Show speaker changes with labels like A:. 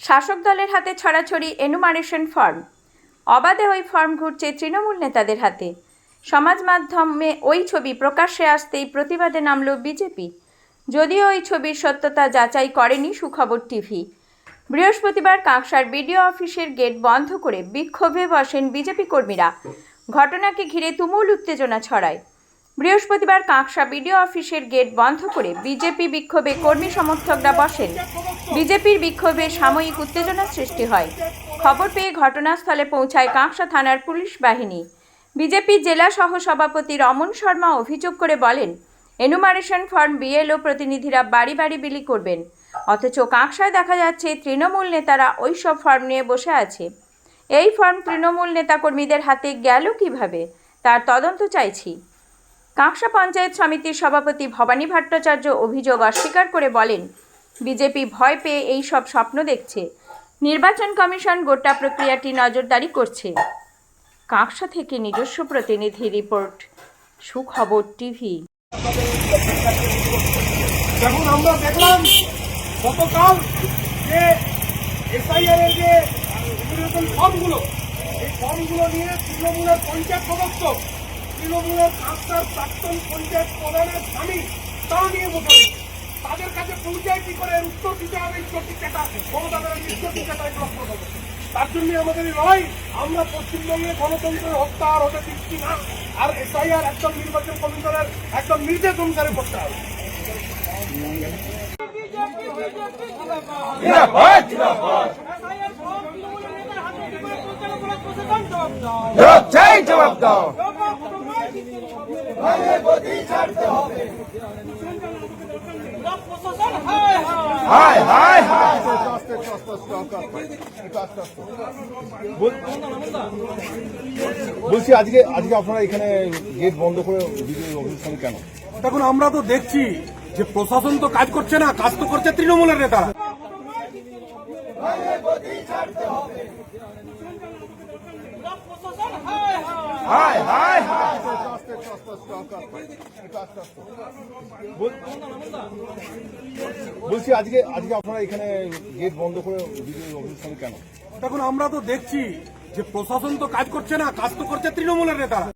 A: শাসক দলের হাতে ছড়াছড়ি এনুমারেশন ফর্ম। অবাধে ওই ফর্ম ঘুরছে তৃণমূল নেতাদের হাতে। সমাজ মাধ্যমে ওই ছবি প্রকাশ্যে আসতেই প্রতিবাদে নামল বিজেপি। যদিও ওই ছবির সত্যতা যাচাই করেনি সুখবর টিভি। বৃহস্পতিবার কাঁকসার বিডিও অফিসের গেট বন্ধ করে বিক্ষোভে বসেন বিজেপি কর্মীরা। ঘটনাকে ঘিরে তুমুল উত্তেজনা ছড়ায়। বৃহস্পতিবার কাঁকসা বিডিও অফিসের গেট বন্ধ করে বিজেপি বিক্ষোভে কর্মী সমর্থকরা বসেন। বিজেপির বিক্ষোভে সাময়িক উত্তেজনা সৃষ্টি হয়। খবর পেয়ে ঘটনাস্থলে পৌঁছায় কাঁকসা থানার পুলিশ বাহিনী। বিজেপি জেলা সহ সভাপতি রমন শর্মা অভিযোগ করে বলেন, এনুমারেশন ফর্ম বিএলও প্রতিনিধিরা বাড়ি বাড়ি বিলি করবেন, অথচ কাঁকসায় দেখা যাচ্ছে তৃণমূল নেতারা ওইসব ফর্ম নিয়ে বসে আছে। এই ফর্ম তৃণমূল নেতাকর্মীদের হাতে গেল কিভাবে, তার তদন্ত চাইছি। কাঁকসা পঞ্চায়েত সমিতির সভাপতি ভবানী ভট্টাচার্য অভিযোগ অস্বীকার করে বলেন, বিজেপি ভয় পেয়ে এই সব স্বপ্ন দেখছে। নির্বাচন কমিশন গোটা প্রক্রিয়াটি নজরদারি করছে। কাঁকসা থেকে নিজস্ব প্রতিনিধি রিপোর্ট, সুখবর টিভি।
B: যখন আমরা দেখলাম গতকাল যে এসআইআর এর যে ফর্মগুলো, এই ফর্মগুলো নিয়ে তৃণমূলের পঞ্চায়েত সদস্য, তৃণমূলের কাঁকসার প্রাক্তন পঞ্চায়েত প্রধানের স্বামী তা নিয়ে বসে তাদের কাছে পৌঁছায় কি করে উত্তর দিতে হবে, চটিচাটা ক্ষমতাদের চটিচাটায় প্রশ্ন হবে। তার জন্য আমাদের লড়াই। আমরা পশ্চিমবঙ্গে গণতন্ত্রের হত্যা আর হতে দিচ্ছি না। আর এসআইআর একদম নির্বাচন কমিশনের একদম নির্দেশ অনুসারে করতে হবে।
C: জবাব দাও।
D: বলছি আজকে আপনারা এখানে গেট বন্ধ করে অভিযান কেন?
B: দেখুন, আমরা তো দেখছি যে প্রশাসন তো কাজ করছে না, কাজ তো করছে তৃণমূলের নেতারা।
D: বলছি আজকে আপনারা এখানে গেট বন্ধ করে অভিযান কেন?
B: দেখুন, আমরা তো দেখছি যে প্রশাসন তো কাজ করছে না, কাজ তো করছে তৃণমূলের নেতারা।